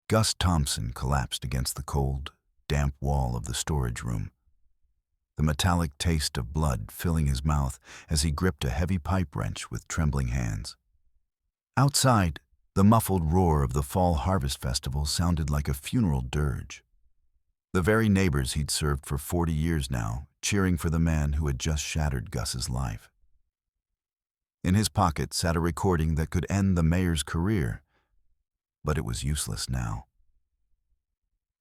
Gus Thompson collapsed against the cold, damp wall of the storage room, the metallic taste of blood filling his mouth as he gripped a heavy pipe wrench with trembling hands. Outside, the muffled roar of the Fall Harvest Festival sounded like a funeral dirge. The very neighbors he'd served for 40 years now, cheering for the man who had just shattered Gus's life. In his pocket sat a recording that could end the mayor's career, but it was useless now.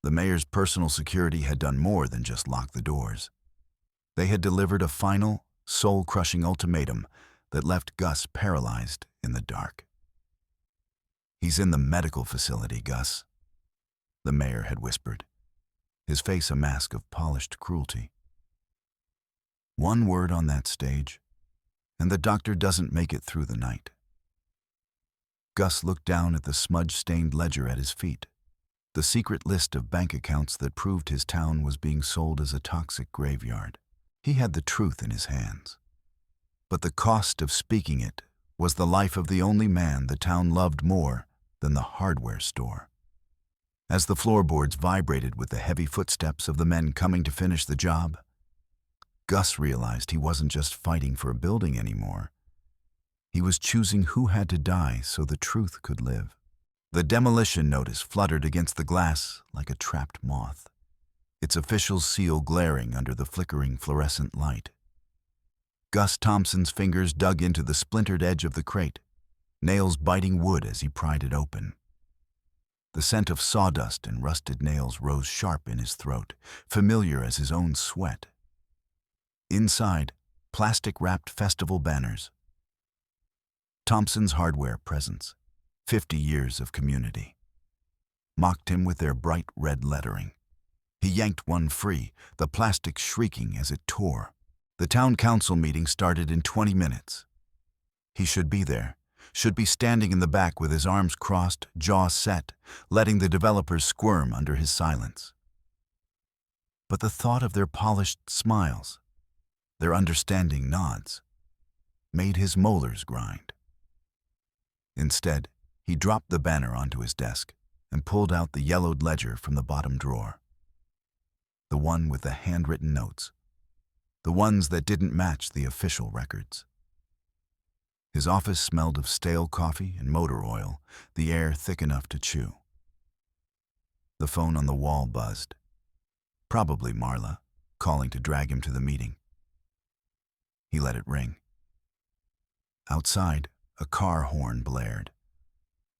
The mayor's personal security had done more than just lock the doors. They had delivered a final, soul-crushing ultimatum that left Gus paralyzed in the dark. "He's in the medical facility, Gus," the mayor had whispered, his face a mask of polished cruelty. One word on that stage, and the doctor doesn't make it through the night. Gus looked down at the smudge-stained ledger at his feet, the secret list of bank accounts that proved his town was being sold as a toxic graveyard. He had the truth in his hands, but the cost of speaking it was the life of the only man the town loved more than the hardware store. As the floorboards vibrated with the heavy footsteps of the men coming to finish the job, Gus realized he wasn't just fighting for a building anymore. He was choosing who had to die so the truth could live. The demolition notice fluttered against the glass like a trapped moth, its official seal glaring under the flickering fluorescent light. Gus Thompson's fingers dug into the splintered edge of the crate, nails biting wood as he pried it open. The scent of sawdust and rusted nails rose sharp in his throat, familiar as his own sweat. Inside, plastic-wrapped festival banners. Thompson's hardware presence, 50 years of community, mocked him with their bright red lettering. He yanked one free, the plastic shrieking as it tore. The town council meeting started in 20 minutes. He should be there, should be standing in the back with his arms crossed, jaw set, letting the developers squirm under his silence. But the thought of their polished smiles, their understanding nods, made his molars grind. Instead, he dropped the banner onto his desk and pulled out the yellowed ledger from the bottom drawer. The one with the handwritten notes, the ones that didn't match the official records. His office smelled of stale coffee and motor oil, the air thick enough to chew. The phone on the wall buzzed. Probably Marla, calling to drag him to the meeting. He let it ring. Outside, a car horn blared,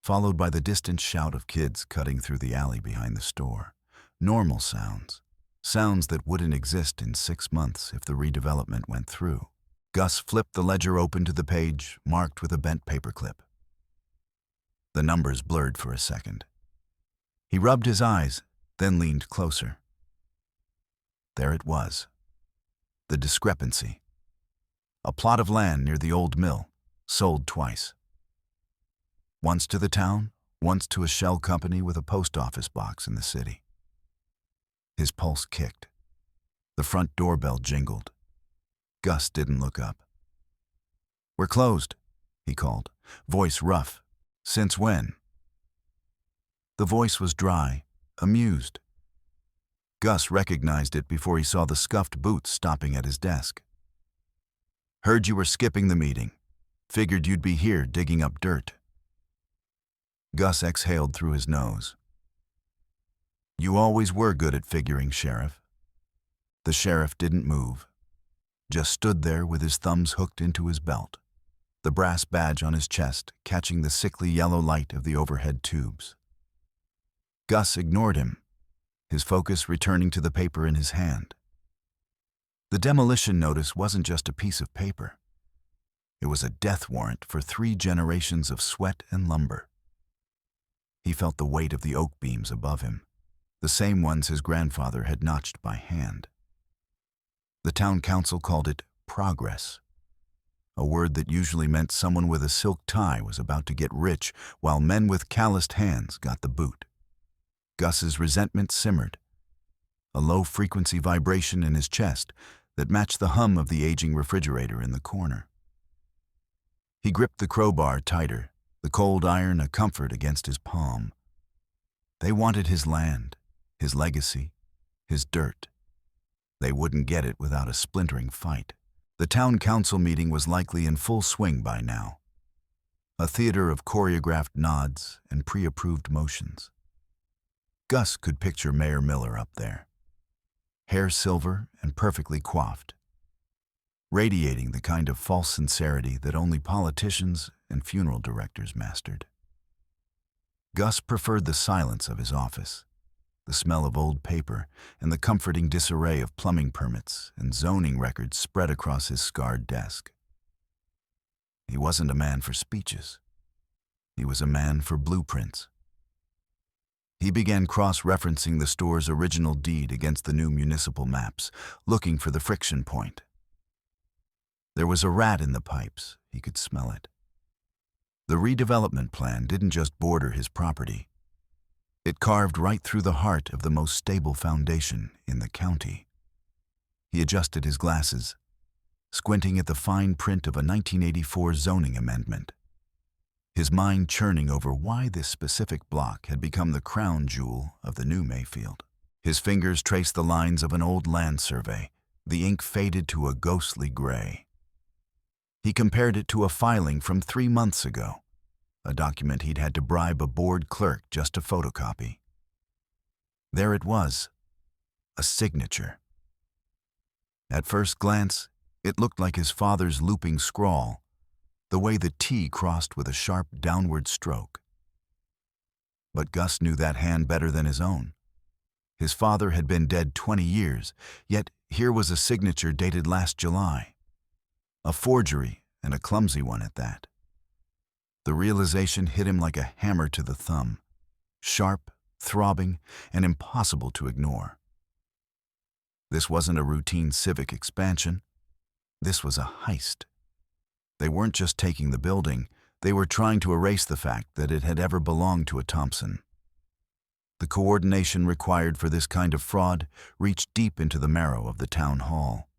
followed by the distant shout of kids cutting through the alley behind the store. Normal sounds. Sounds that wouldn't exist in 6 months if the redevelopment went through. Gus flipped the ledger open to the page, marked with a bent paperclip. The numbers blurred for a second. He rubbed his eyes, then leaned closer. There it was. The discrepancy. A plot of land near the old mill, sold twice. Once to the town, once to a shell company with a post office box in the city. His pulse kicked. The front doorbell jingled. Gus didn't look up. "We're closed," he called, voice rough. "Since when?" The voice was dry, amused. Gus recognized it before he saw the scuffed boots stopping at his desk. "Heard you were skipping the meeting. Figured you'd be here digging up dirt." Gus exhaled through his nose. "You always were good at figuring, Sheriff." The sheriff didn't move, just stood there with his thumbs hooked into his belt, the brass badge on his chest catching the sickly yellow light of the overhead tubes. Gus ignored him, his focus returning to the paper in his hand. The demolition notice wasn't just a piece of paper. It was a death warrant for 3 generations of sweat and lumber. He felt the weight of the oak beams above him, the same ones his grandfather had notched by hand. The town council called it progress, a word that usually meant someone with a silk tie was about to get rich while men with calloused hands got the boot. Gus's resentment simmered, a low-frequency vibration in his chest that matched the hum of the aging refrigerator in the corner. He gripped the crowbar tighter, the cold iron a comfort against his palm. They wanted his land, his legacy, his dirt. They wouldn't get it without a splintering fight. The town council meeting was likely in full swing by now, a theater of choreographed nods and pre-approved motions. Gus could picture Mayor Miller up there, hair silver and perfectly coiffed, radiating the kind of false sincerity that only politicians and funeral directors mastered. Gus preferred the silence of his office, the smell of old paper, and the comforting disarray of plumbing permits and zoning records spread across his scarred desk. He wasn't a man for speeches. He was a man for blueprints. He began cross-referencing the store's original deed against the new municipal maps, looking for the friction point. There was a rat in the pipes. He could smell it. The redevelopment plan didn't just border his property. It carved right through the heart of the most stable foundation in the county. He adjusted his glasses, squinting at the fine print of a 1984 zoning amendment, his mind churning over why this specific block had become the crown jewel of the new Mayfield. His fingers traced the lines of an old land survey, the ink faded to a ghostly gray. He compared it to a filing from 3 months ago, a document he'd had to bribe a board clerk just to photocopy. There it was, a signature. At first glance, it looked like his father's looping scrawl, the way the T crossed with a sharp downward stroke. But Gus knew that hand better than his own. His father had been dead 20 years, yet here was a signature dated last July. A forgery, and a clumsy one at that. The realization hit him like a hammer to the thumb, sharp, throbbing, and impossible to ignore. This wasn't a routine civic expansion. This was a heist. They weren't just taking the building, they were trying to erase the fact that it had ever belonged to a Thompson. The coordination required for this kind of fraud reached deep into the marrow of the town hall.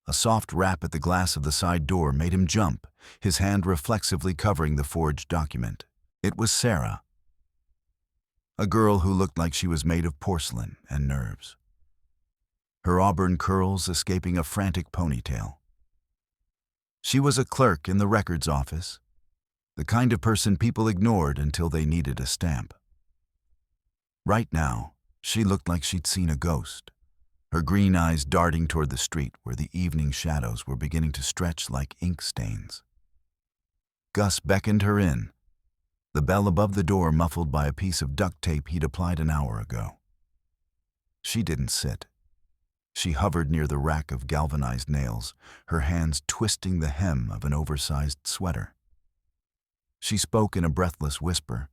A soft rap at the glass of the side door made him jump, his hand reflexively covering the forged document. It was Sarah, a girl who looked like she was made of porcelain and nerves, her auburn curls escaping a frantic ponytail. She was a clerk in the records office, the kind of person people ignored until they needed a stamp. Right now, she looked like she'd seen a ghost, her green eyes darting toward the street where the evening shadows were beginning to stretch like ink stains. Gus beckoned her in, the bell above the door muffled by a piece of duct tape he'd applied an hour ago. She didn't sit. She hovered near the rack of galvanized nails, her hands twisting the hem of an oversized sweater. She spoke in a breathless whisper,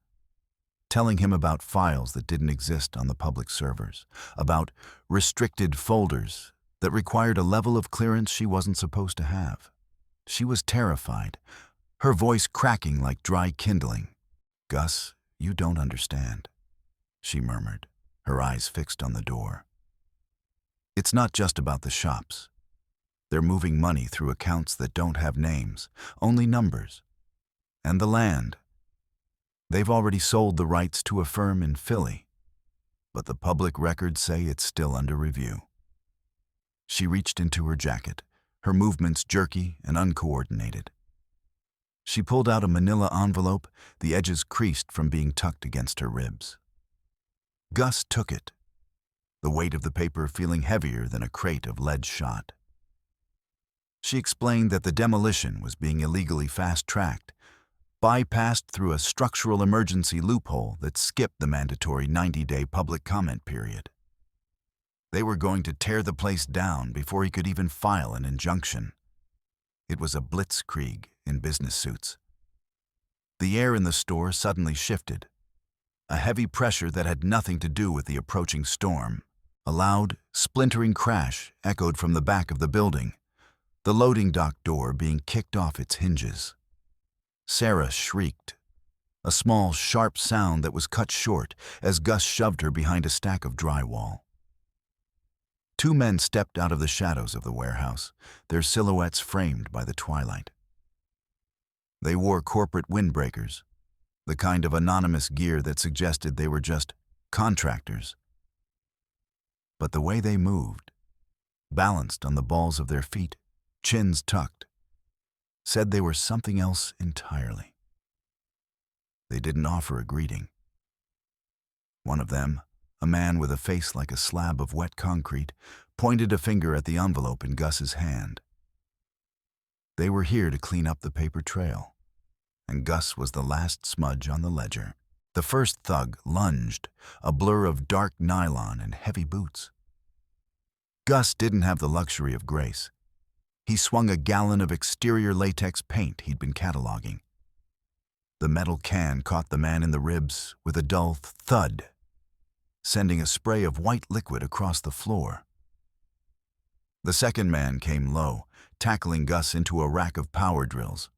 telling him about files that didn't exist on the public servers, about restricted folders that required a level of clearance she wasn't supposed to have. She was terrified, her voice cracking like dry kindling. "Gus, you don't understand," she murmured, her eyes fixed on the door. "It's not just about the shops. They're moving money through accounts that don't have names, only numbers. And the land. They've already sold the rights to a firm in Philly, but the public records say it's still under review." She reached into her jacket, her movements jerky and uncoordinated. She pulled out a manila envelope, the edges creased from being tucked against her ribs. Gus took it, the weight of the paper feeling heavier than a crate of lead shot. She explained that the demolition was being illegally fast-tracked, bypassed through a structural emergency loophole that skipped the mandatory 90-day public comment period. They were going to tear the place down before he could even file an injunction. It was a blitzkrieg in business suits. The air in the store suddenly shifted. A heavy pressure that had nothing to do with the approaching storm. A loud, splintering crash echoed from the back of the building, the loading dock door being kicked off its hinges. Sarah shrieked, a small, sharp sound that was cut short as Gus shoved her behind a stack of drywall. 2 men stepped out of the shadows of the warehouse, their silhouettes framed by the twilight. They wore corporate windbreakers, the kind of anonymous gear that suggested they were just contractors. But the way they moved, balanced on the balls of their feet, chins tucked, said they were something else entirely. They didn't offer a greeting. One of them, a man with a face like a slab of wet concrete, pointed a finger at the envelope in Gus's hand. They were here to clean up the paper trail, and Gus was the last smudge on the ledger. The first thug lunged, a blur of dark nylon and heavy boots. Gus didn't have the luxury of grace. He swung a gallon of exterior latex paint he'd been cataloging. The metal can caught the man in the ribs with a dull thud, sending a spray of white liquid across the floor. The second man came low, tackling Gus into a rack of power drills.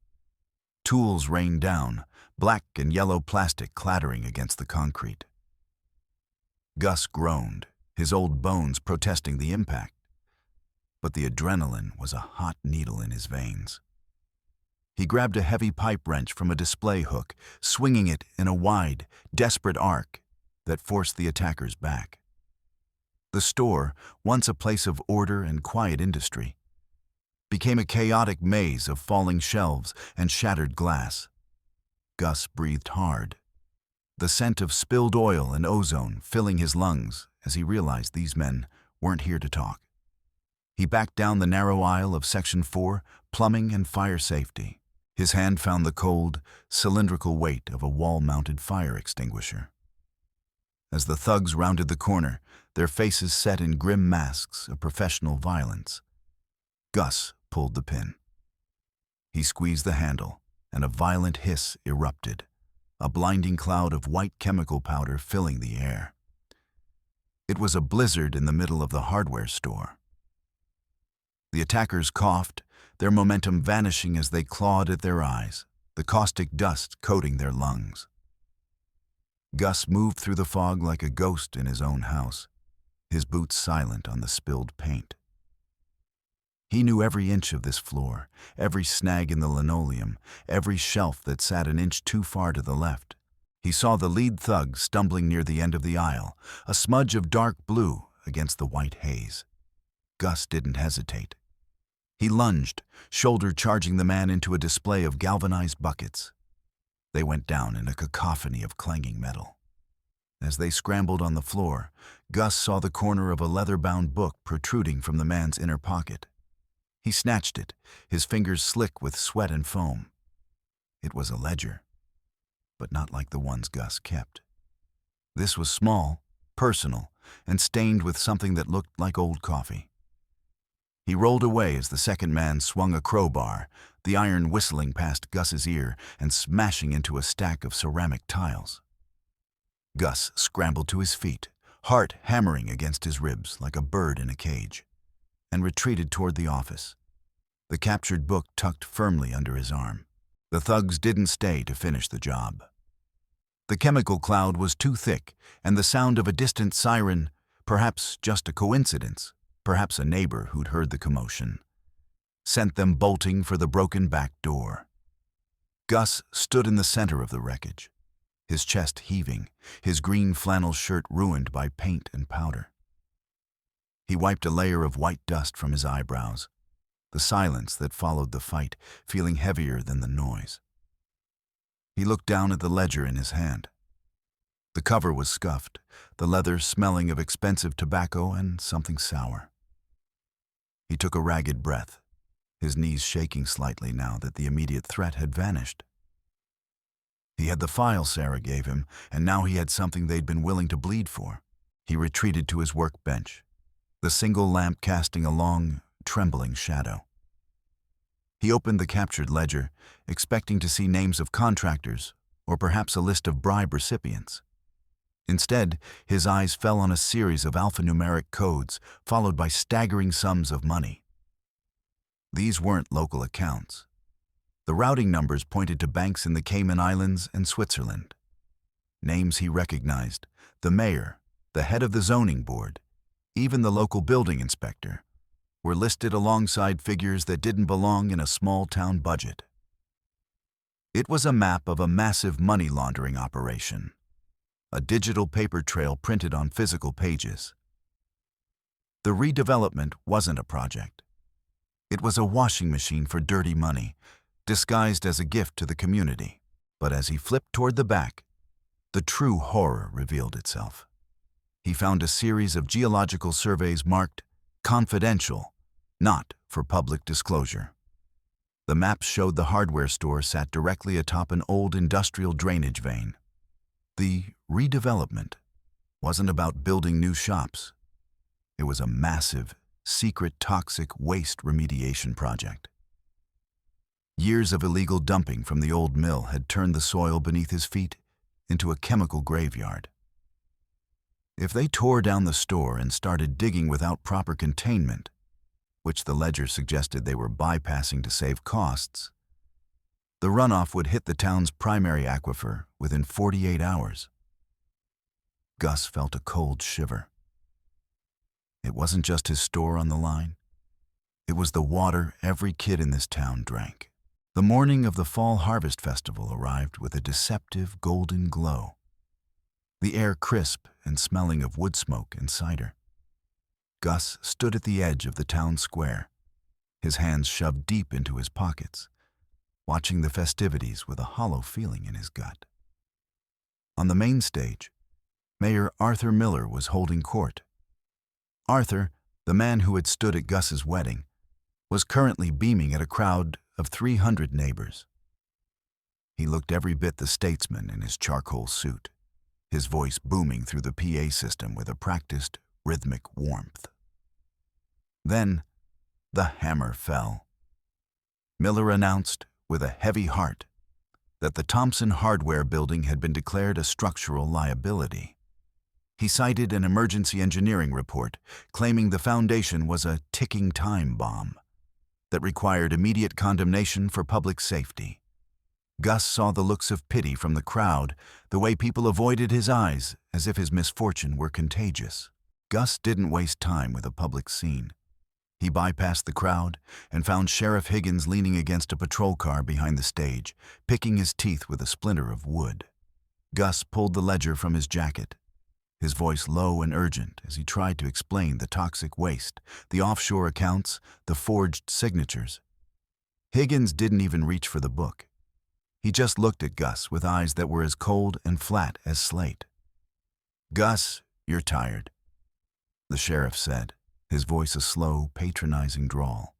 Tools rained down, black and yellow plastic clattering against the concrete. Gus groaned, his old bones protesting the impact, but the adrenaline was a hot needle in his veins. He grabbed a heavy pipe wrench from a display hook, swinging it in a wide, desperate arc that forced the attackers back. The store, once a place of order and quiet industry, became a chaotic maze of falling shelves and shattered glass. Gus breathed hard, the scent of spilled oil and ozone filling his lungs as he realized these men weren't here to talk. He backed down the narrow aisle of Section 4, plumbing and fire safety. His hand found the cold, cylindrical weight of a wall-mounted fire extinguisher. As the thugs rounded the corner, their faces set in grim masks of professional violence, Gus pulled the pin. He squeezed the handle, and a violent hiss erupted, a blinding cloud of white chemical powder filling the air. It was a blizzard in the middle of the hardware store. The attackers coughed, their momentum vanishing as they clawed at their eyes, the caustic dust coating their lungs. Gus moved through the fog like a ghost in his own house, his boots silent on the spilled paint. He knew every inch of this floor, every snag in the linoleum, every shelf that sat an inch too far to the left. He saw the lead thug stumbling near the end of the aisle, a smudge of dark blue against the white haze. Gus didn't hesitate. He lunged, shoulder charging the man into a display of galvanized buckets. They went down in a cacophony of clanging metal. As they scrambled on the floor, Gus saw the corner of a leather-bound book protruding from the man's inner pocket. He snatched it, his fingers slick with sweat and foam. It was a ledger, but not like the ones Gus kept. This was small, personal, and stained with something that looked like old coffee. He rolled away as the second man swung a crowbar, the iron whistling past Gus's ear and smashing into a stack of ceramic tiles. Gus scrambled to his feet, heart hammering against his ribs like a bird in a cage, and retreated toward the office, the captured book tucked firmly under his arm. The thugs didn't stay to finish the job. The chemical cloud was too thick, and the sound of a distant siren, perhaps just a coincidence, perhaps a neighbor who'd heard the commotion, sent them bolting for the broken back door. Gus stood in the center of the wreckage, his chest heaving, his green flannel shirt ruined by paint and powder. He wiped a layer of white dust from his eyebrows, the silence that followed the fight feeling heavier than the noise. He looked down at the ledger in his hand. The cover was scuffed, the leather smelling of expensive tobacco and something sour. He took a ragged breath, his knees shaking slightly now that the immediate threat had vanished. He had the file Sarah gave him, and now he had something they'd been willing to bleed for. He retreated to his workbench, the single lamp casting a long, trembling shadow. He opened the captured ledger, expecting to see names of contractors, or perhaps a list of bribe recipients. Instead, his eyes fell on a series of alphanumeric codes, followed by staggering sums of money. These weren't local accounts. The routing numbers pointed to banks in the Cayman Islands and Switzerland. Names he recognized: the mayor, the head of the zoning board, even the local building inspector, were listed alongside figures that didn't belong in a small-town budget. It was a map of a massive money laundering operation, a digital paper trail printed on physical pages. The redevelopment wasn't a project. It was a washing machine for dirty money, disguised as a gift to the community. But as he flipped toward the back, the true horror revealed itself. He found a series of geological surveys marked confidential, not for public disclosure. The maps showed the hardware store sat directly atop an old industrial drainage vein. The redevelopment wasn't about building new shops. It was a massive, secret toxic waste remediation project. Years of illegal dumping from the old mill had turned the soil beneath his feet into a chemical graveyard. If they tore down the store and started digging without proper containment, which the ledger suggested they were bypassing to save costs, the runoff would hit the town's primary aquifer within 48 hours. Gus felt a cold shiver. It wasn't just his store on the line. It was the water every kid in this town drank. The morning of the Fall Harvest Festival arrived with a deceptive golden glow, the air crisp and smelling of wood smoke and cider. Gus stood at the edge of the town square, his hands shoved deep into his pockets, watching the festivities with a hollow feeling in his gut. On the main stage, Mayor Arthur Miller was holding court. Arthur, the man who had stood at Gus's wedding, was currently beaming at a crowd of 300 neighbors. He looked every bit the statesman in his charcoal suit, his voice booming through the PA system with a practiced, rhythmic warmth. Then, the hammer fell. Miller announced, with a heavy heart, that the Thompson Hardware building had been declared a structural liability. He cited an emergency engineering report claiming the foundation was a ticking time bomb that required immediate condemnation for public safety. Gus saw the looks of pity from the crowd, the way people avoided his eyes as if his misfortune were contagious. Gus didn't waste time with a public scene. He bypassed the crowd and found Sheriff Higgins leaning against a patrol car behind the stage, picking his teeth with a splinter of wood. Gus pulled the ledger from his jacket, his voice low and urgent as he tried to explain the toxic waste, the offshore accounts, the forged signatures. Higgins didn't even reach for the book. He just looked at Gus with eyes that were as cold and flat as slate. "Gus, you're tired," the sheriff said, his voice a slow, patronizing drawl.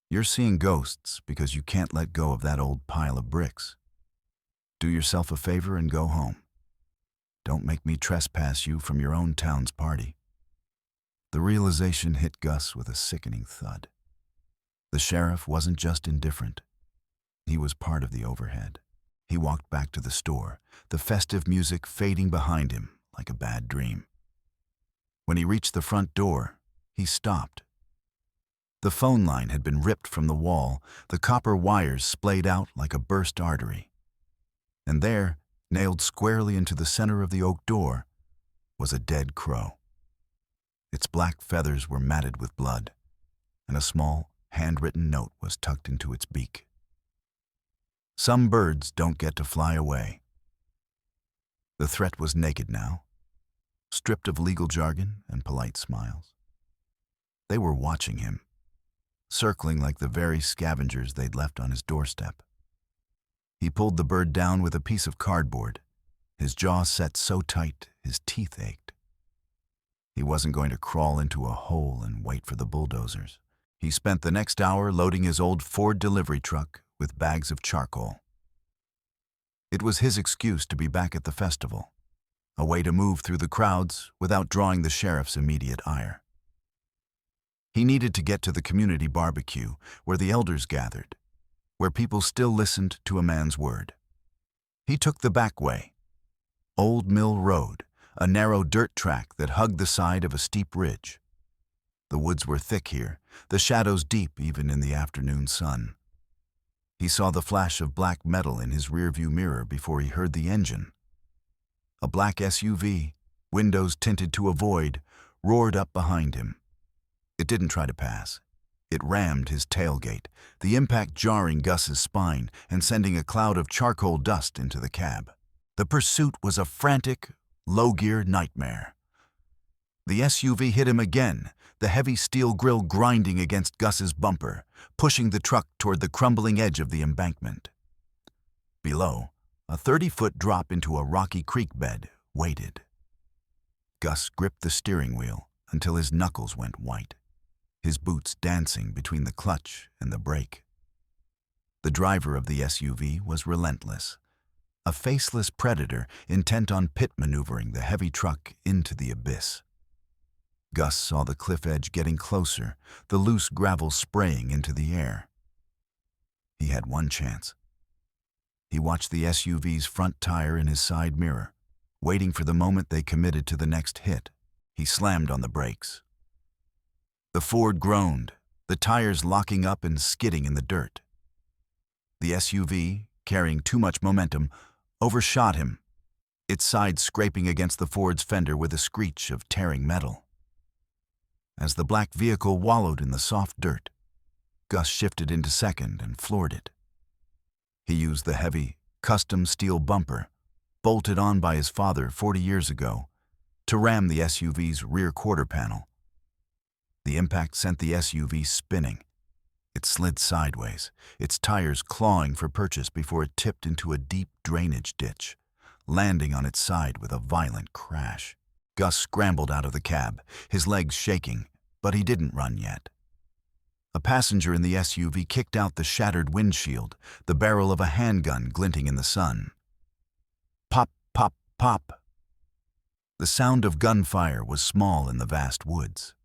"You're seeing ghosts because you can't let go of that old pile of bricks. Do yourself a favor and go home. Don't make me trespass you from your own town's party." The realization hit Gus with a sickening thud. The sheriff wasn't just indifferent. He was part of the overhead. He walked back to the store, the festive music fading behind him like a bad dream. When he reached the front door, he stopped. The phone line had been ripped from the wall, the copper wires splayed out like a burst artery. And there, nailed squarely into the center of the oak door, was a dead crow. Its black feathers were matted with blood, and a small, handwritten note was tucked into its beak. Some birds don't get to fly away. The threat was naked now, stripped of legal jargon and polite smiles. They were watching him, circling like the very scavengers they'd left on his doorstep. He pulled the bird down with a piece of cardboard, his jaw set so tight his teeth ached. He wasn't going to crawl into a hole and wait for the bulldozers. He spent the next hour loading his old Ford delivery truck with bags of charcoal. It was his excuse to be back at the festival, a way to move through the crowds without drawing the sheriff's immediate ire. He needed to get to the community barbecue where the elders gathered, where people still listened to a man's word. He took the back way, Old Mill Road, a narrow dirt track that hugged the side of a steep ridge. The woods were thick here, the shadows deep even in the afternoon sun. He saw the flash of black metal in his rearview mirror before he heard the engine. A black SUV, windows tinted to a void, roared up behind him. It didn't try to pass. It rammed his tailgate, the impact jarring Gus's spine and sending a cloud of charcoal dust into the cab. The pursuit was a frantic, low-gear nightmare. The SUV hit him again, the heavy steel grille grinding against Gus's bumper, pushing the truck toward the crumbling edge of the embankment. Below, a 30-foot drop into a rocky creek bed waited. Gus gripped the steering wheel until his knuckles went white, his boots dancing between the clutch and the brake. The driver of the SUV was relentless, a faceless predator intent on pit maneuvering the heavy truck into the abyss. Gus saw the cliff edge getting closer, the loose gravel spraying into the air. He had one chance. He watched the SUV's front tire in his side mirror, waiting for the moment they committed to the next hit. He slammed on the brakes. The Ford groaned, the tires locking up and skidding in the dirt. The SUV, carrying too much momentum, overshot him, its side scraping against the Ford's fender with a screech of tearing metal. As the black vehicle wallowed in the soft dirt, Gus shifted into second and floored it. He used the heavy, custom steel bumper, bolted on by his father 40 years ago, to ram the SUV's rear quarter panel. The impact sent the SUV spinning. It slid sideways, its tires clawing for purchase before it tipped into a deep drainage ditch, landing on its side with a violent crash. Gus scrambled out of the cab, his legs shaking, but he didn't run yet. A passenger in the SUV kicked out the shattered windshield, the barrel of a handgun glinting in the sun. Pop, pop, pop. The sound of gunfire was small in the vast woods,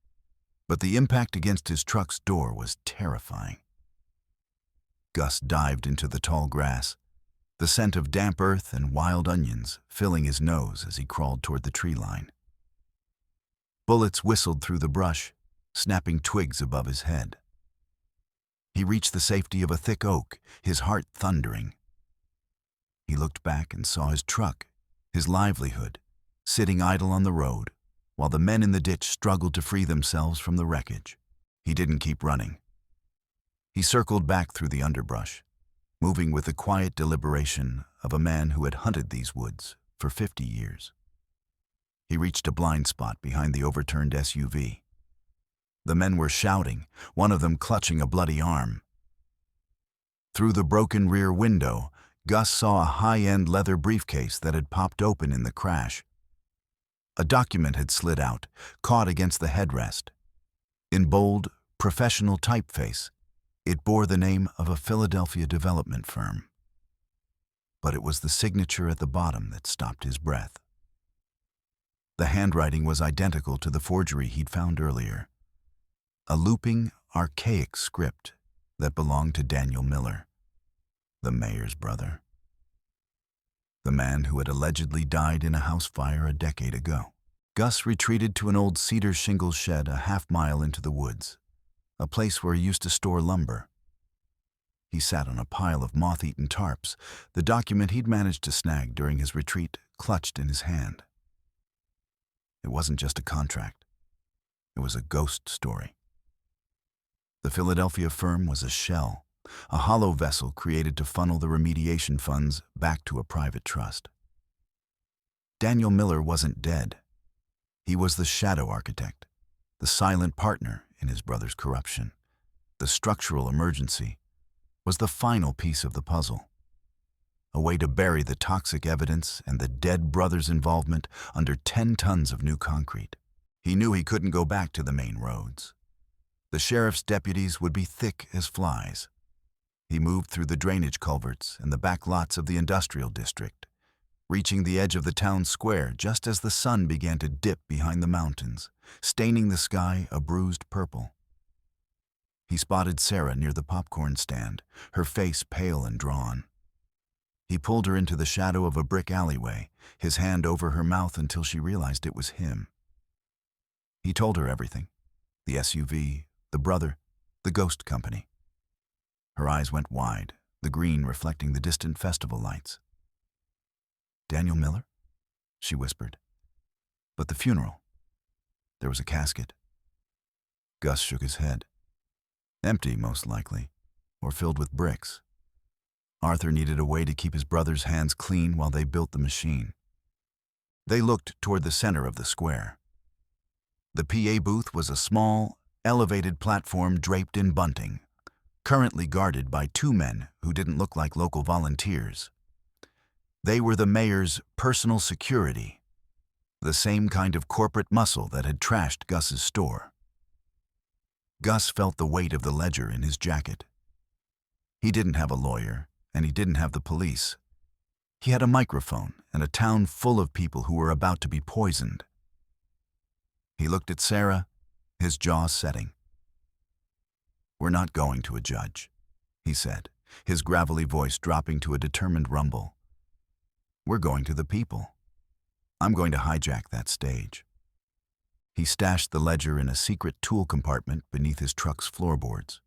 but the impact against his truck's door was terrifying. Gus dived into the tall grass, the scent of damp earth and wild onions filling his nose as he crawled toward the tree line. Bullets whistled through the brush, snapping twigs above his head. He reached the safety of a thick oak, his heart thundering. He looked back and saw his truck, his livelihood, sitting idle on the road, while the men in the ditch struggled to free themselves from the wreckage. He didn't keep running. He circled back through the underbrush, moving with the quiet deliberation of a man who had hunted these woods for 50 years. He reached a blind spot behind the overturned SUV. The men were shouting, one of them clutching a bloody arm. Through the broken rear window, Gus saw a high-end leather briefcase that had popped open in the crash. A document had slid out, caught against the headrest. In bold, professional typeface, it bore the name of a Philadelphia development firm. But it was the signature at the bottom that stopped his breath. The handwriting was identical to the forgery he'd found earlier. A looping, archaic script that belonged to Daniel Miller, the mayor's brother. The man who had allegedly died in a house fire a decade ago. Gus retreated to an old cedar shingle shed a half-mile into the woods, a place where he used to store lumber. He sat on a pile of moth-eaten tarps, the document he'd managed to snag during his retreat clutched in his hand. It wasn't just a contract. It was a ghost story. The Philadelphia firm was a shell, a hollow vessel created to funnel the remediation funds back to a private trust. Daniel Miller wasn't dead. He was the shadow architect, the silent partner in his brother's corruption. The structural emergency was the final piece of the puzzle, a way to bury the toxic evidence and the dead brother's involvement under 10 tons of new concrete. He knew he couldn't go back to the main roads. The sheriff's deputies would be thick as flies. He moved through the drainage culverts and the back lots of the industrial district, reaching the edge of the town square just as the sun began to dip behind the mountains, staining the sky a bruised purple. He spotted Sarah near the popcorn stand, her face pale and drawn. He pulled her into the shadow of a brick alleyway, his hand over her mouth until she realized it was him. He told her everything: the SUV, the brother, the ghost company. Her eyes went wide, the green reflecting the distant festival lights. "Daniel Miller?" she whispered. "But the funeral? There was a casket." Gus shook his head. Empty, most likely, or filled with bricks. Arthur needed a way to keep his brother's hands clean while they built the machine. They looked toward the center of the square. The PA booth was a small, elevated platform draped in bunting, currently guarded by two men who didn't look like local volunteers. They were the mayor's personal security, the same kind of corporate muscle that had trashed Gus's store. Gus felt the weight of the ledger in his jacket. He didn't have a lawyer, and he didn't have the police. He had a microphone and a town full of people who were about to be poisoned. He looked at Sarah, his jaw setting. "We're not going to a judge," he said, his gravelly voice dropping to a determined rumble. "We're going to the people. I'm going to hijack that stage." He stashed the ledger in a secret tool compartment beneath his truck's floorboards.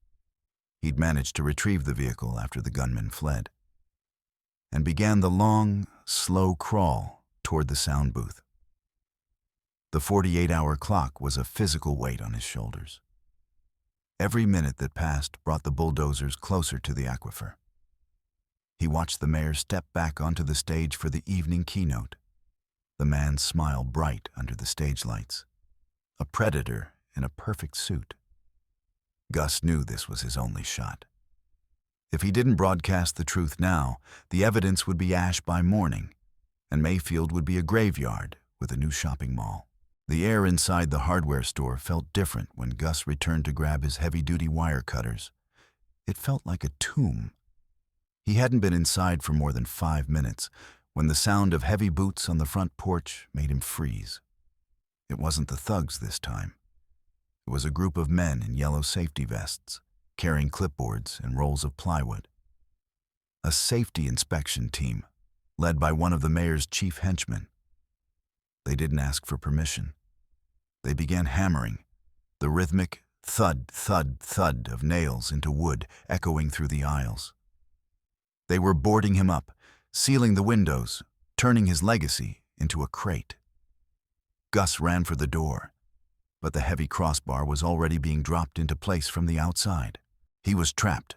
He'd managed to retrieve the vehicle after the gunman fled, and began the long, slow crawl toward the sound booth. The 48-hour clock was a physical weight on his shoulders. Every minute that passed brought the bulldozers closer to the aquifer. He watched the mayor step back onto the stage for the evening keynote, the man's smile bright under the stage lights. A predator in a perfect suit. Gus knew this was his only shot. If he didn't broadcast the truth now, the evidence would be ash by morning, and Mayfield would be a graveyard with a new shopping mall. The air inside the hardware store felt different when Gus returned to grab his heavy-duty wire cutters. It felt like a tomb. He hadn't been inside for more than 5 minutes when the sound of heavy boots on the front porch made him freeze. It wasn't the thugs this time. It was a group of men in yellow safety vests, carrying clipboards and rolls of plywood. A safety inspection team, led by one of the mayor's chief henchmen. They didn't ask for permission. They began hammering, the rhythmic thud, thud, thud of nails into wood echoing through the aisles. They were boarding him up, sealing the windows, turning his legacy into a crate. Gus ran for the door, but the heavy crossbar was already being dropped into place from the outside. He was trapped.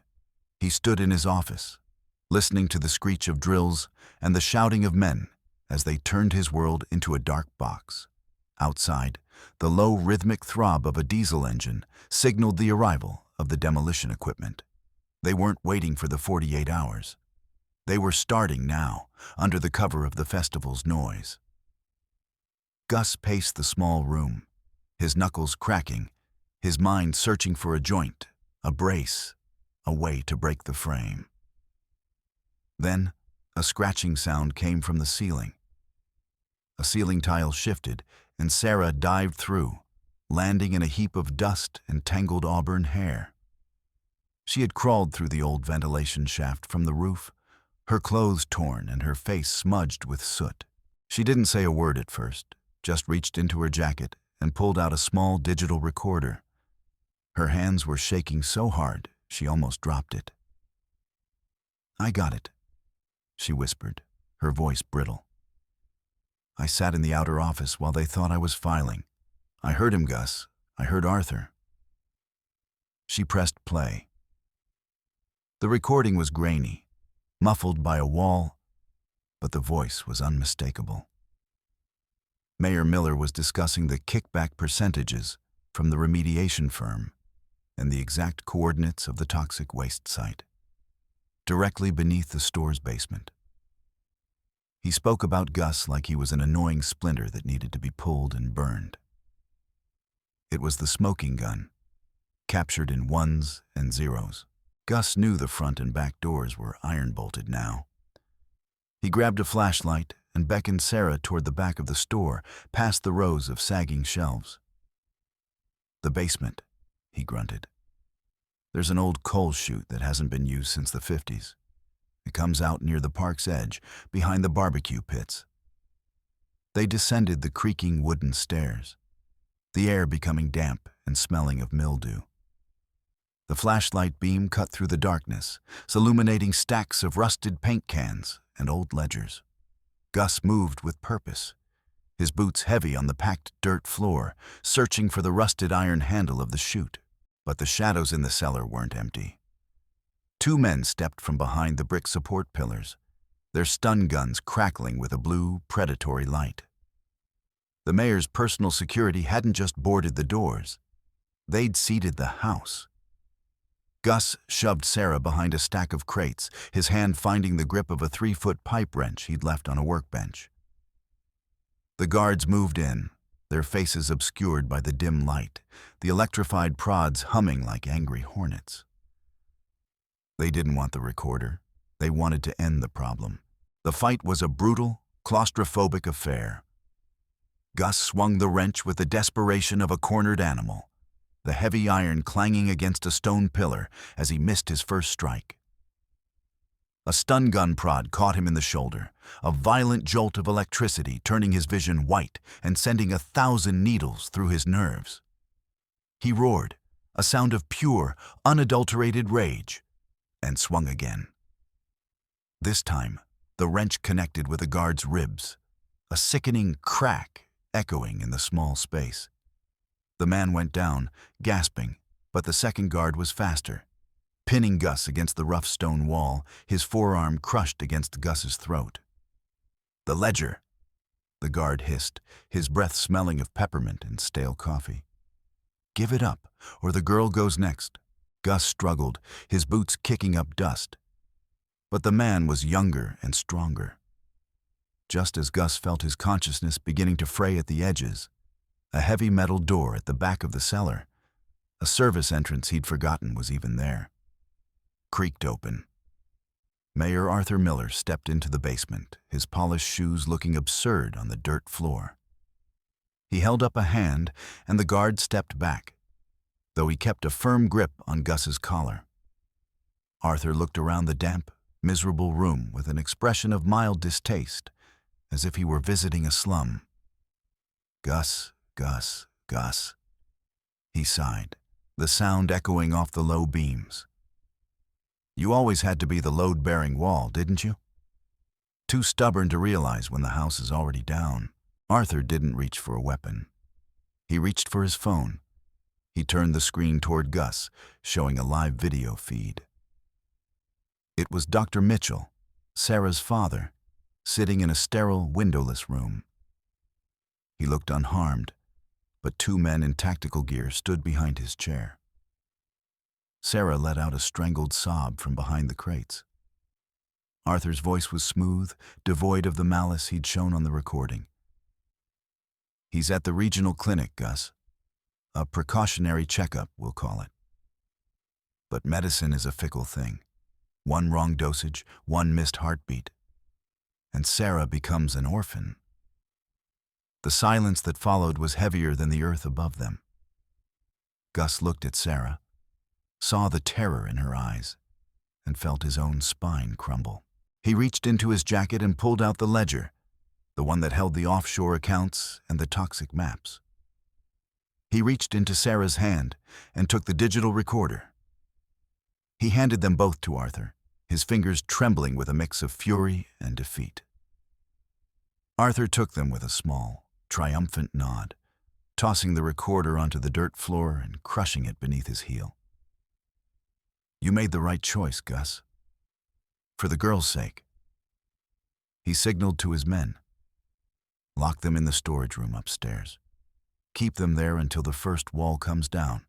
He stood in his office, listening to the screech of drills and the shouting of men as they turned his world into a dark box. Outside, the low rhythmic throb of a diesel engine signaled the arrival of the demolition equipment. They weren't waiting for the 48 hours. They were starting now, under the cover of the festival's noise. Gus paced the small room, his knuckles cracking, his mind searching for a joint, a brace, a way to break the frame. Then, a scratching sound came from the ceiling. A ceiling tile shifted, and Sarah dived through, landing in a heap of dust and tangled auburn hair. She had crawled through the old ventilation shaft from the roof, her clothes torn and her face smudged with soot. She didn't say a word at first, just reached into her jacket and pulled out a small digital recorder. Her hands were shaking so hard she almost dropped it. "I got it," she whispered, her voice brittle. "I sat in the outer office while they thought I was filing. I heard him, Gus. I heard Arthur." She pressed play. The recording was grainy, muffled by a wall, but the voice was unmistakable. Mayor Miller was discussing the kickback percentages from the remediation firm and the exact coordinates of the toxic waste site, directly beneath the store's basement. He spoke about Gus like he was an annoying splinter that needed to be pulled and burned. It was the smoking gun, captured in ones and zeros. Gus knew the front and back doors were iron-bolted now. He grabbed a flashlight and beckoned Sarah toward the back of the store, past the rows of sagging shelves. "The basement," he grunted. "There's an old coal chute that hasn't been used since the 50s. It comes out near the park's edge, behind the barbecue pits." They descended the creaking wooden stairs, the air becoming damp and smelling of mildew. The flashlight beam cut through the darkness, illuminating stacks of rusted paint cans and old ledgers. Gus moved with purpose, his boots heavy on the packed dirt floor, searching for the rusted iron handle of the chute. But the shadows in the cellar weren't empty. Two men stepped from behind the brick support pillars, their stun guns crackling with a blue, predatory light. The mayor's personal security hadn't just boarded the doors. They'd seeded the house. Gus shoved Sarah behind a stack of crates, his hand finding the grip of a 3-foot pipe wrench he'd left on a workbench. The guards moved in, their faces obscured by the dim light, the electrified prods humming like angry hornets. They didn't want the recorder. They wanted to end the problem. The fight was a brutal, claustrophobic affair. Gus swung the wrench with the desperation of a cornered animal, the heavy iron clanging against a stone pillar as he missed his first strike. A stun gun prod caught him in the shoulder, a violent jolt of electricity turning his vision white and sending 1,000 needles through his nerves. He roared, a sound of pure, unadulterated rage, and swung again. This time, the wrench connected with a guard's ribs, a sickening crack echoing in the small space. The man went down, gasping, but the second guard was faster. Pinning Gus against the rough stone wall, his forearm crushed against Gus's throat. "The ledger," the guard hissed, his breath smelling of peppermint and stale coffee. "Give it up, or the girl goes next." Gus struggled, his boots kicking up dust. But the man was younger and stronger. Just as Gus felt his consciousness beginning to fray at the edges, a heavy metal door at the back of the cellar, a service entrance he'd forgotten was even there, creaked open. Mayor Arthur Miller stepped into the basement, his polished shoes looking absurd on the dirt floor. He held up a hand, and the guard stepped back, though he kept a firm grip on Gus's collar. Arthur looked around the damp, miserable room with an expression of mild distaste, as if he were visiting a slum. "Gus, Gus, Gus," he sighed, the sound echoing off the low beams. "You always had to be the load-bearing wall, didn't you? Too stubborn to realize when the house is already down." Arthur didn't reach for a weapon. He reached for his phone. He turned the screen toward Gus, showing a live video feed. It was Dr. Mitchell, Sarah's father, sitting in a sterile, windowless room. He looked unharmed, but two men in tactical gear stood behind his chair. Sarah let out a strangled sob from behind the crates. Arthur's voice was smooth, devoid of the malice he'd shown on the recording. "He's at the regional clinic, Gus. A precautionary checkup, we'll call it. But medicine is a fickle thing. One wrong dosage, one missed heartbeat, and Sarah becomes an orphan." The silence that followed was heavier than the earth above them. Gus looked at Sarah, saw the terror in her eyes, and felt his own spine crumble. He reached into his jacket and pulled out the ledger, the one that held the offshore accounts and the toxic maps. He reached into Sarah's hand and took the digital recorder. He handed them both to Arthur, his fingers trembling with a mix of fury and defeat. Arthur took them with a small, triumphant nod, tossing the recorder onto the dirt floor and crushing it beneath his heel. "You made the right choice, Gus. For the girl's sake." He signaled to his men. "Lock them in the storage room upstairs. Keep them there until the first wall comes down.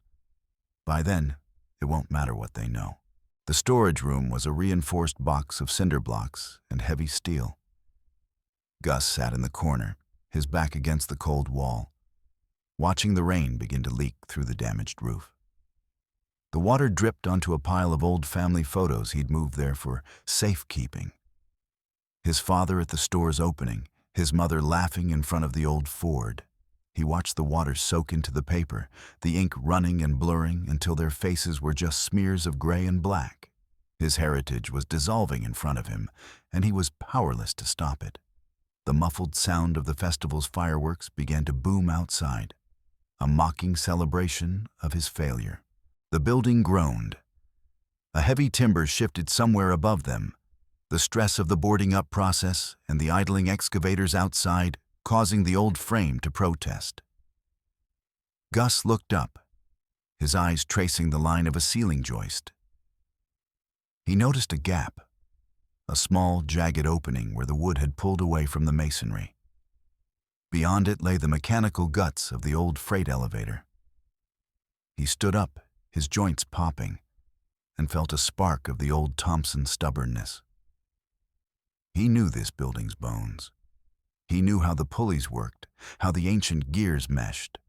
By then, it won't matter what they know." The storage room was a reinforced box of cinder blocks and heavy steel. Gus sat in the corner, his back against the cold wall, watching the rain begin to leak through the damaged roof. The water dripped onto a pile of old family photos he'd moved there for safekeeping. His father at the store's opening, his mother laughing in front of the old Ford. He watched the water soak into the paper, the ink running and blurring until their faces were just smears of gray and black. His heritage was dissolving in front of him, and he was powerless to stop it. The muffled sound of the festival's fireworks began to boom outside, a mocking celebration of his failure. The building groaned. A heavy timber shifted somewhere above them, the stress of the boarding up process and the idling excavators outside causing the old frame to protest. Gus looked up, his eyes tracing the line of a ceiling joist. He noticed a gap, a small, jagged opening where the wood had pulled away from the masonry. Beyond it lay the mechanical guts of the old freight elevator. He stood up, his joints popping, and felt a spark of the old Thompson stubbornness. He knew this building's bones. He knew how the pulleys worked, how the ancient gears meshed.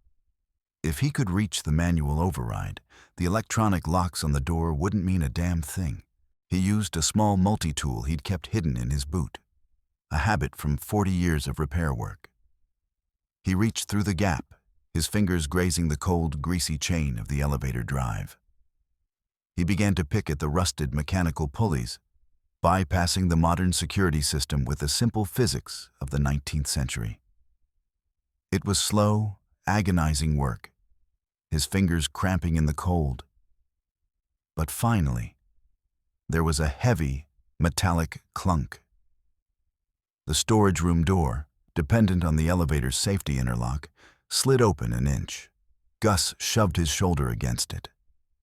If he could reach the manual override, the electronic locks on the door wouldn't mean a damn thing. He used a small multi-tool he'd kept hidden in his boot, a habit from 40 years of repair work. He reached through the gap, his fingers grazing the cold, greasy chain of the elevator drive. He began to pick at the rusted mechanical pulleys, bypassing the modern security system with the simple physics of the 19th century. It was slow, agonizing work, his fingers cramping in the cold. But finally, there was a heavy, metallic clunk. The storage room door, dependent on the elevator's safety interlock, slid open an inch. Gus shoved his shoulder against it,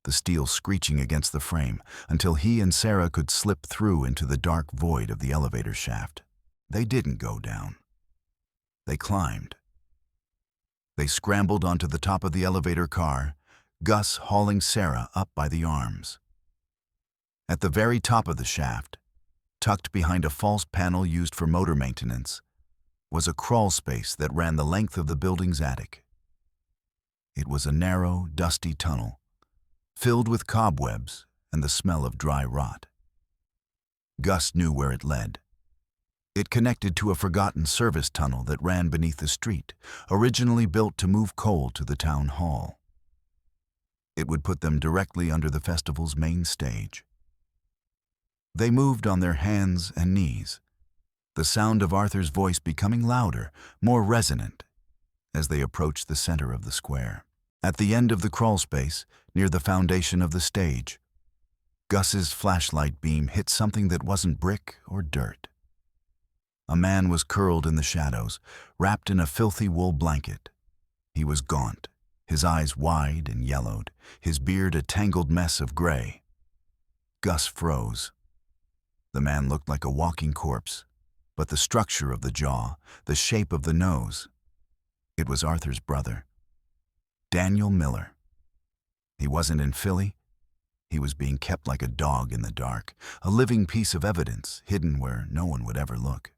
the steel screeching against the frame, until he and Sarah could slip through into the dark void of the elevator shaft. They didn't go down. They climbed. They scrambled onto the top of the elevator car, Gus hauling Sarah up by the arms. At the very top of the shaft, tucked behind a false panel used for motor maintenance, was a crawl space that ran the length of the building's attic. It was a narrow, dusty tunnel, filled with cobwebs and the smell of dry rot. Gus knew where it led. It connected to a forgotten service tunnel that ran beneath the street, originally built to move coal to the town hall. It would put them directly under the festival's main stage. They moved on their hands and knees, the sound of Arthur's voice becoming louder, more resonant, as they approached the center of the square. At the end of the crawl space, near the foundation of the stage, Gus's flashlight beam hit something that wasn't brick or dirt. A man was curled in the shadows, wrapped in a filthy wool blanket. He was gaunt, his eyes wide and yellowed, his beard a tangled mess of gray. Gus froze. The man looked like a walking corpse, but the structure of the jaw, the shape of the nose, it was Arthur's brother, Daniel Miller. He wasn't in Philly. He was being kept like a dog in the dark, a living piece of evidence hidden where no one would ever look.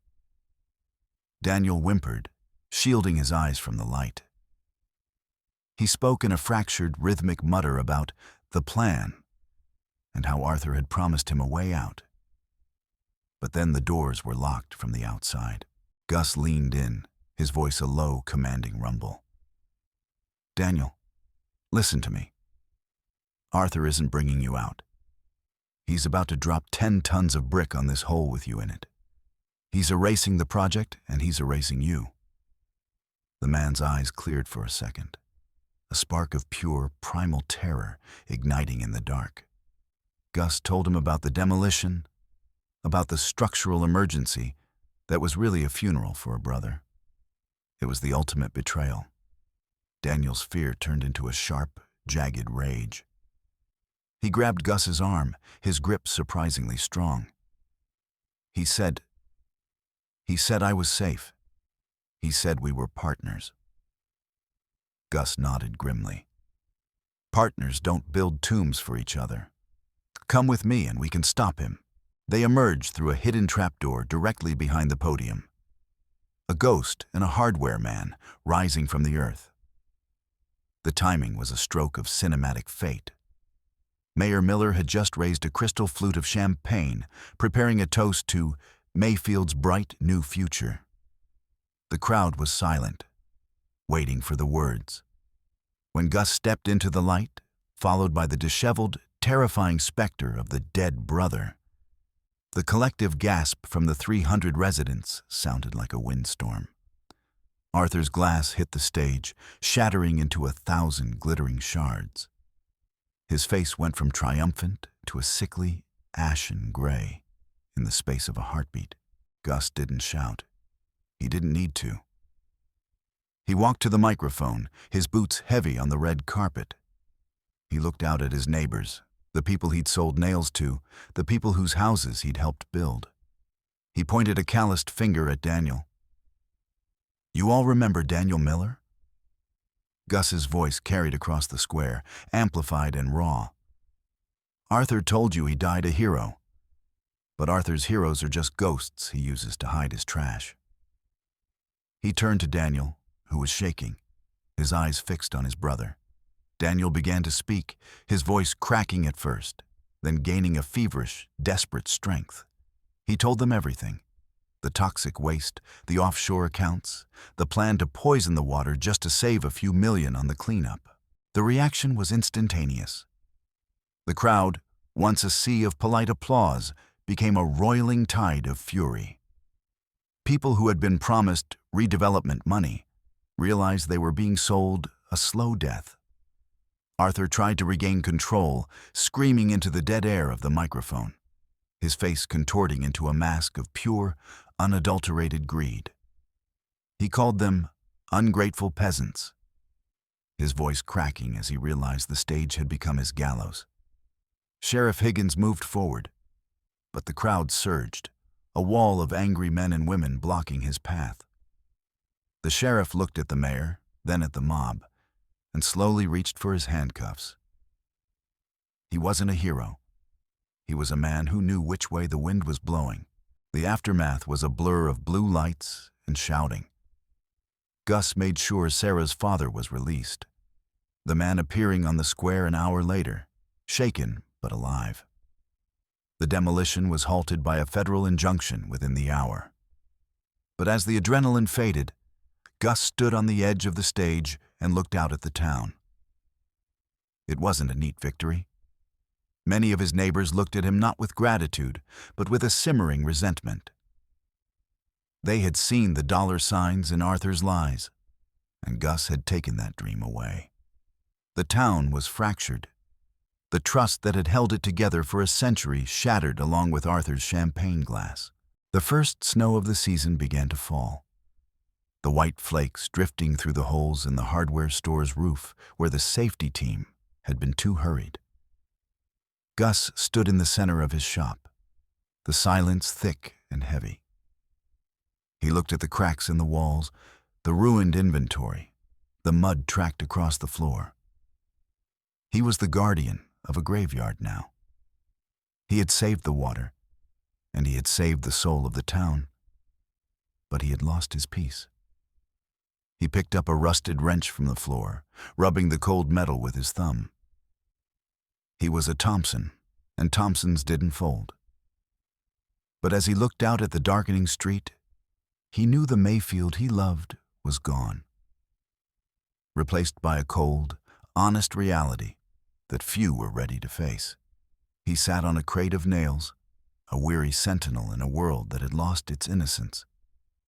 Daniel whimpered, shielding his eyes from the light. He spoke in a fractured, rhythmic mutter about the plan and how Arthur had promised him a way out. But then the doors were locked from the outside. Gus leaned in, his voice a low, commanding rumble. "Daniel, listen to me. Arthur isn't bringing you out. He's about to drop 10 tons of brick on this hole with you in it. He's erasing the project, and he's erasing you." The man's eyes cleared for a second, a spark of pure, primal terror igniting in the dark. Gus told him about the demolition, about the structural emergency that was really a funeral for a brother. It was the ultimate betrayal. Daniel's fear turned into a sharp, jagged rage. He grabbed Gus's arm, his grip surprisingly strong. He said, I was safe. He said we were partners." Gus nodded grimly. "Partners don't build tombs for each other. Come with me and we can stop him." They emerged through a hidden trapdoor directly behind the podium. A ghost and a hardware man rising from the earth. The timing was a stroke of cinematic fate. Mayor Miller had just raised a crystal flute of champagne, preparing a toast to Mayfield's bright new future. The crowd was silent, waiting for the words. When Gus stepped into the light, followed by the disheveled, terrifying specter of the dead brother, the collective gasp from the 300 residents sounded like a windstorm. Arthur's glass hit the stage, shattering into 1,000 glittering shards. His face went from triumphant to a sickly, ashen gray in the space of a heartbeat. Gus didn't shout. He didn't need to. He walked to the microphone, his boots heavy on the red carpet. He looked out at his neighbors, the people he'd sold nails to, the people whose houses he'd helped build. He pointed a calloused finger at Daniel. "You all remember Daniel Miller?" Gus's voice carried across the square, amplified and raw. "Arthur told you he died a hero. But Arthur's heroes are just ghosts he uses to hide his trash." He turned to Daniel, who was shaking, his eyes fixed on his brother. Daniel began to speak, his voice cracking at first, then gaining a feverish, desperate strength. He told them everything: the toxic waste, the offshore accounts, the plan to poison the water just to save a few million on the cleanup. The reaction was instantaneous. The crowd, once a sea of polite applause, became a roiling tide of fury. People who had been promised redevelopment money realized they were being sold a slow death. Arthur tried to regain control, screaming into the dead air of the microphone, his face contorting into a mask of pure, unadulterated greed. He called them ungrateful peasants, his voice cracking as he realized the stage had become his gallows. Sheriff Higgins moved forward, but the crowd surged, a wall of angry men and women blocking his path. The sheriff looked at the mayor, then at the mob, and slowly reached for his handcuffs. He wasn't a hero. He was a man who knew which way the wind was blowing. The aftermath was a blur of blue lights and shouting. Gus made sure Sarah's father was released, the man appearing on the square an hour later, shaken but alive. The demolition was halted by a federal injunction within the hour. But as the adrenaline faded, Gus stood on the edge of the stage and looked out at the town. It wasn't a neat victory. Many of his neighbors looked at him not with gratitude, but with a simmering resentment. They had seen the dollar signs in Arthur's lies, and Gus had taken that dream away. The town was fractured. The trust that had held it together for a century shattered along with Arthur's champagne glass. The first snow of the season began to fall, the white flakes drifting through the holes in the hardware store's roof where the safety team had been too hurried. Gus stood in the center of his shop, the silence thick and heavy. He looked at the cracks in the walls, the ruined inventory, the mud tracked across the floor. He was the guardian of a graveyard now. He had saved the water, and he had saved the soul of the town, but he had lost his peace. He picked up a rusted wrench from the floor, rubbing the cold metal with his thumb. He was a Thompson, and Thompsons didn't fold. But as he looked out at the darkening street, he knew the Mayfield he loved was gone, replaced by a cold, honest reality that few were ready to face. He sat on a crate of nails, a weary sentinel in a world that had lost its innocence,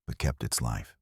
but kept its life.